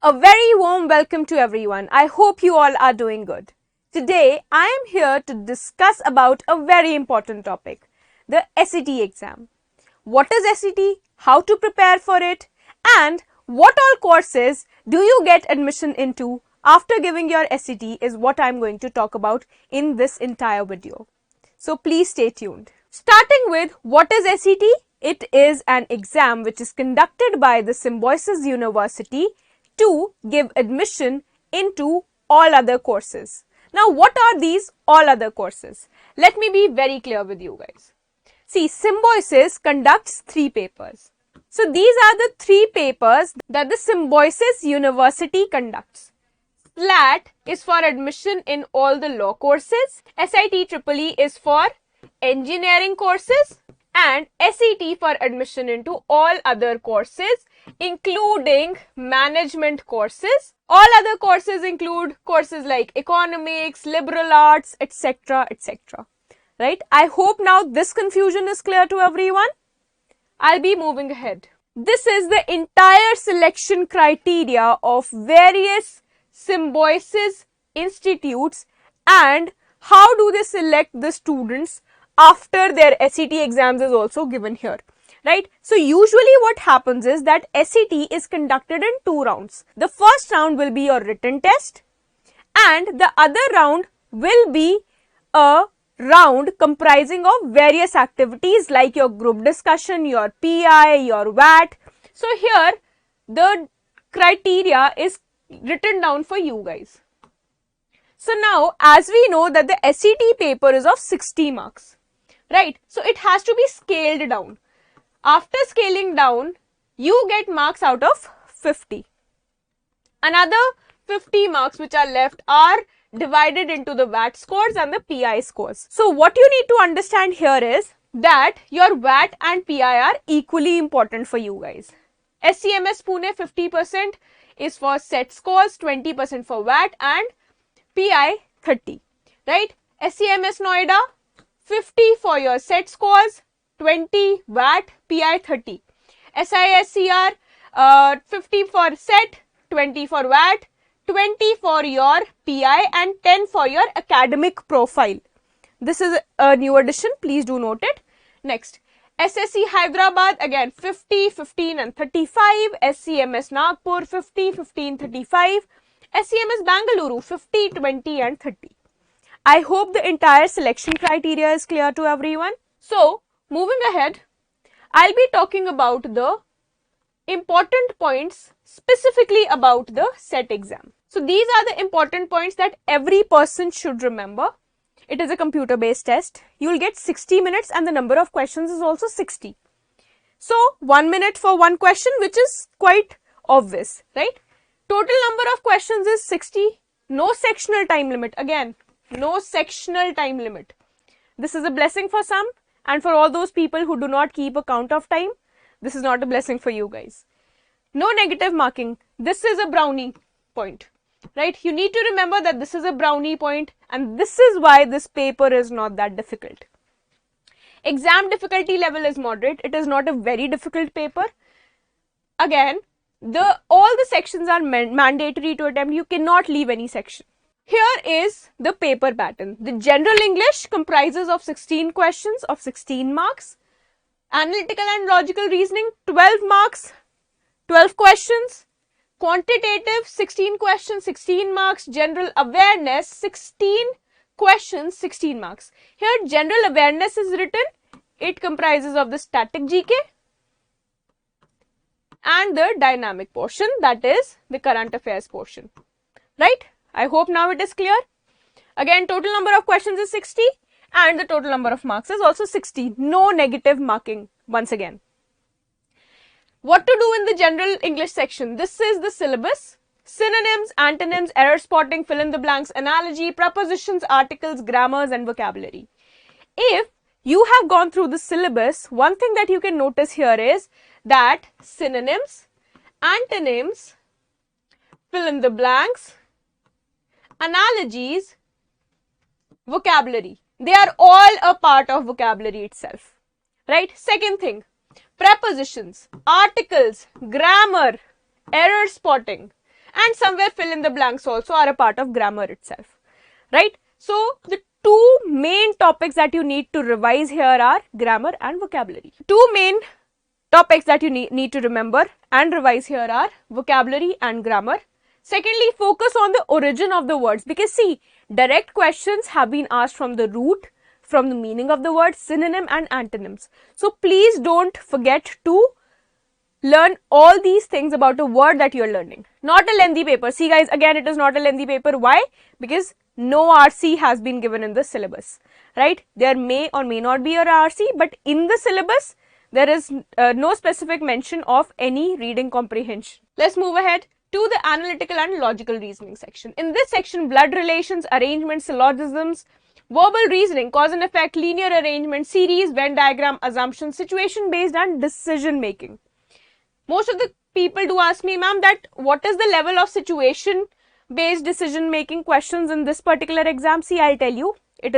A very warm welcome to everyone. I hope you all are doing good. Today, I am here to discuss about a very important topic, the SAT exam. What is SAT? How to prepare for it? And what all courses do you get admission into after giving your SAT is what I am going to talk about in this entire video. So please stay tuned. Starting with what is SAT? It is an exam which is conducted by the Symbiosis University to give admission into all other courses. Now, what are these all other courses? Let me be very clear with you guys. See, Symbiosis conducts 3 papers. So, these are the 3 papers that the Symbiosis University conducts. SLAT is for admission in all the law courses, SIT-EEE is for engineering courses, and SET for admission into all other courses, including management courses. All other courses include courses like economics, liberal arts, etc., etc. Right? I hope now this confusion is clear to everyone. I'll be moving ahead. This is the entire selection criteria of various Symbiosis institutes and how do they select the students after their SAT exams is also given here, right? So usually what happens is that SAT is conducted in 2 rounds. The first round will be your written test and the other round will be a round comprising of various activities like your group discussion, your PI, your VAT. So here the criteria is written down for you guys. So now as we know that the SAT paper is of 60 marks. Right, so it has to be scaled down. After scaling down, you get marks out of 50. Another 50 marks which are left are divided into the VAT scores and the PI scores. So what you need to understand here is that your VAT and PI are equally important for you guys. SCMS Pune 50% is for set scores, 20% for VAT and PI 30. Right, SCMS Noida 50 for your set scores, 20 VAT, PI 30. SISCR 50 for set, 20 for VAT, 20 for your PI and 10 for your academic profile. This is a new addition, please do note it. Next, SSC Hyderabad again 50, 15 and 35, SCMS Nagpur 50, 15, 35, SCMS Bangalore 50, 20 and 30. I hope the entire selection criteria is clear to everyone. So, moving ahead, I'll be talking about the important points specifically about the SET exam. So, these are the important points that every person should remember. It is a computer-based test. You will get 60 minutes and the number of questions is also 60. So, 1 minute for one question, which is quite obvious, right? Total number of questions is 60. No sectional time limit. Again, no sectional time limit. This is a blessing for some, and for all those people who do not keep a count of time, this is not a blessing for you guys. No negative marking. This is a brownie point, right? You need to remember that this is a brownie point and this is why this paper is not that difficult. Exam difficulty level is moderate. It is not a very difficult paper. Again, all the sections are mandatory to attempt. You cannot leave any section. Here is the paper pattern. The general English comprises of 16 questions of 16 marks. Analytical and logical reasoning 12 marks, 12 questions. Quantitative 16 questions, 16 marks. General awareness 16 questions, 16 marks. Here general awareness is written. It comprises of the static GK and the dynamic portion, that is the current affairs portion. Right? I hope now it is clear. Again, total number of questions is 60 and the total number of marks is also 60. No negative marking once again. What to do in the general English section? This is the syllabus. Synonyms, antonyms, error spotting, fill in the blanks, analogy, prepositions, articles, grammars and vocabulary. If you have gone through the syllabus, one thing that you can notice here is that synonyms, antonyms, fill in the blanks, analogies, vocabulary. They are all a part of vocabulary itself, right? Second thing, prepositions, articles, grammar, error spotting. and somewhere fill in the blanks also are a part of grammar itself, right? So the two main topics that you need to revise here are grammar and vocabulary. Two main topics that you need to remember and revise here are vocabulary and grammar. Secondly, focus on the origin of the words, because see, direct questions have been asked from the root, from the meaning of the word, synonym and antonyms. So please don't forget to learn all these things about a word that you're learning. Not a lengthy paper. See guys, again it is not a lengthy paper. Why? Because no RC has been given in the syllabus, right? There may or may not be a RC, but in the syllabus there is no specific mention of any reading comprehension. Let's move ahead to the analytical and logical reasoning section. In this section, blood relations, arrangements, syllogisms, verbal reasoning, cause and effect, linear arrangement, series, Venn diagram, assumption, situation based and decision making. Most of the people do ask me, ma'am, that what is the level of situation based decision making questions in this particular exam? See, I'll tell you, it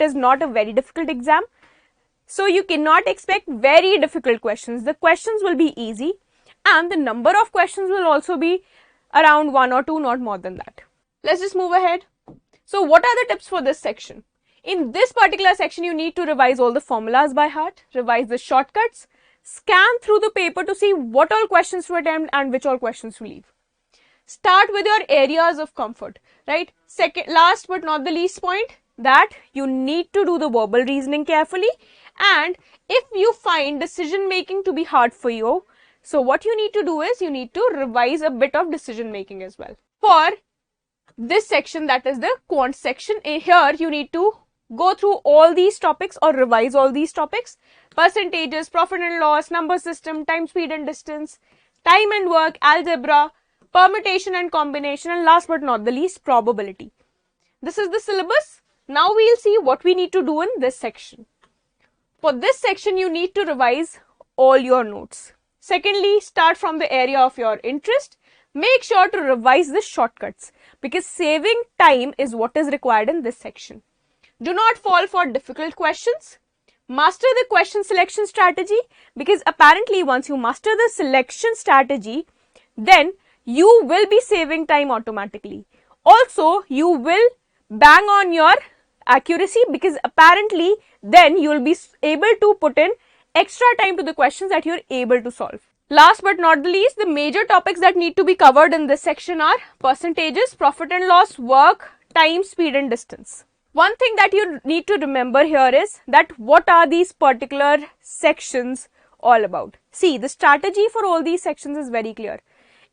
is not a very difficult exam. So you cannot expect very difficult questions. The questions will be easy and the number of questions will also be around 1 or 2, not more than that. Let's just move ahead. So what are the tips for this section? In this particular section, you need to revise all the formulas by heart, revise the shortcuts, scan through the paper to see what all questions to attempt and which all questions to leave. Start with your areas of comfort, right? Second, last but not the least point, that you need to do the verbal reasoning carefully, and if you find decision making to be hard for you, so what you need to do is you need to revise a bit of decision making as well. For this section, that is the quant section, here you need to go through all these topics or revise all these topics: percentages, profit and loss, number system, time, speed and distance, time and work, algebra, permutation and combination, and last but not the least, probability. This is the syllabus. Now we'll see what we need to do in this section. For this section, you need to revise all your notes. Secondly, start from the area of your interest. Make sure to revise the shortcuts, because saving time is what is required in this section. Do not fall for difficult questions. Master the question selection strategy, because apparently once you master the selection strategy, then you will be saving time automatically. Also, you will bang on your accuracy, because apparently then you will be able to put in extra time to the questions that you're able to solve. Last but not the least, the major topics that need to be covered in this section are percentages, profit and loss, work, time, speed and distance. One thing that you need to remember here is that what are these particular sections all about. See, the strategy for all these sections is very clear.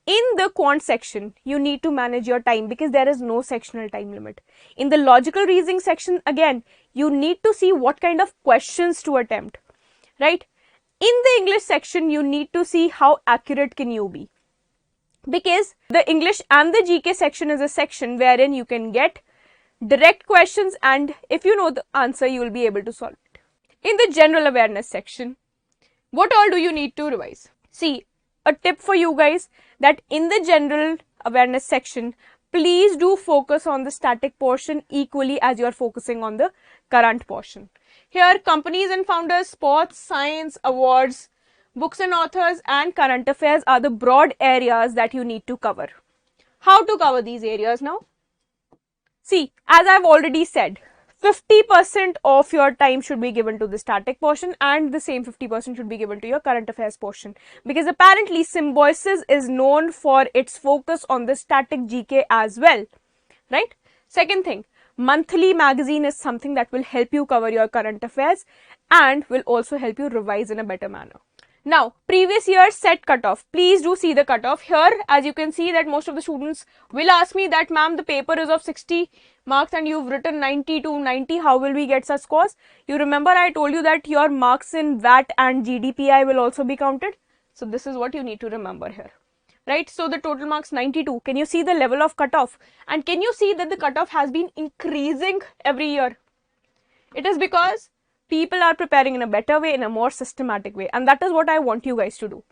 In the quant section, you need to manage your time, because there is no sectional time limit. In the logical reasoning section, again, you need to see what kind of questions to attempt, right? In the English section, you need to see how accurate can you be, because the English and the GK section is a section wherein you can get direct questions, and if you know the answer, you will be able to solve it. In the general awareness section, what all do you need to revise? See, a tip for you guys, that in the general awareness section, please do focus on the static portion equally as you are focusing on the current portion. Here, companies and founders, sports, science, awards, books and authors, and current affairs are the broad areas that you need to cover. How to cover these areas now? See, as I've already said, 50% of your time should be given to the static portion, and the same 50% should be given to your current affairs portion, because apparently Symbiosis is known for its focus on the static GK as well, right? Second thing, monthly magazine is something that will help you cover your current affairs and will also help you revise in a better manner. Now, previous year set cutoff. Please do see the cutoff. Here, as you can see that most of the students will ask me that, ma'am, the paper is of 60 marks and you've written 90 to 90. How will we get such scores? You remember I told you that your marks in VAT and GDPI will also be counted. So this is what you need to remember here, right? So the total marks 92. Can you see the level of cutoff? And can you see that the cutoff has been increasing every year? It is because people are preparing in a better way, in a more systematic way, and that is what I want you guys to do.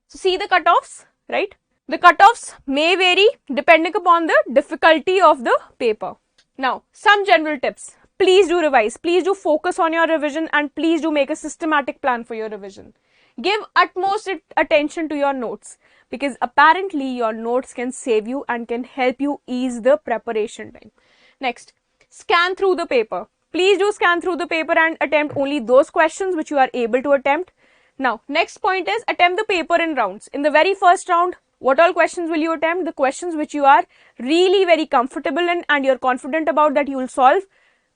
So see the cutoffs, right? The cutoffs may vary depending upon the difficulty of the paper. Now, some general tips. Please do revise, please do focus on your revision, and please do make a systematic plan for your revision. Give utmost attention to your notes, because apparently your notes can save you and can help you ease the preparation time. Next, scan through the paper. Please do scan through the paper and attempt only those questions which you are able to attempt. Now, next point is attempt the paper in rounds. In the very first round, what all questions will you attempt? The questions which you are really very comfortable in and you're confident about that you will solve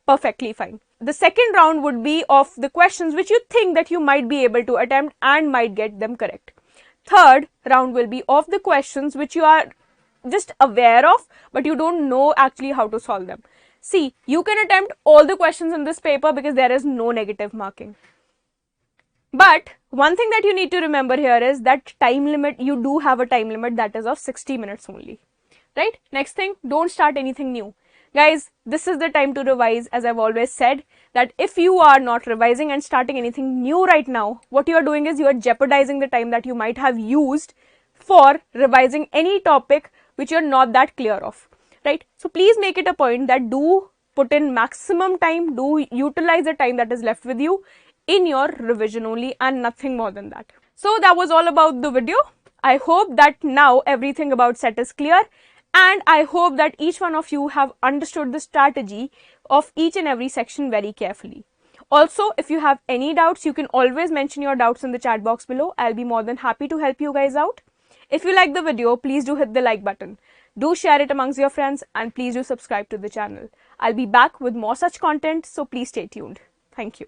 perfectly fine. The second round would be of the questions which you think that you might be able to attempt and might get them correct. Third round will be of the questions which you are just aware of but you don't know actually how to solve them. See, you can attempt all the questions in this paper because there is no negative marking. But one thing that you need to remember here is that time limit, you do have a time limit that is of 60 minutes only, right? Next thing, don't start anything new. Guys, this is the time to revise. As I've always said, that if you are not revising and starting anything new right now, what you are doing is you are jeopardizing the time that you might have used for revising any topic which you're not that clear of, right? So please make it a point that do put in maximum time, do utilize the time that is left with you in your revision only and nothing more than that. So that was all about the video. I hope that now everything about set is clear, and I hope that each one of you have understood the strategy of each and every section very carefully. Also, if you have any doubts, you can always mention your doubts in the chat box below. I'll be more than happy to help you guys out. If you like the video, please do hit the like button. Do share it amongst your friends and please do subscribe to the channel. I'll be back with more such content, so please stay tuned. Thank you.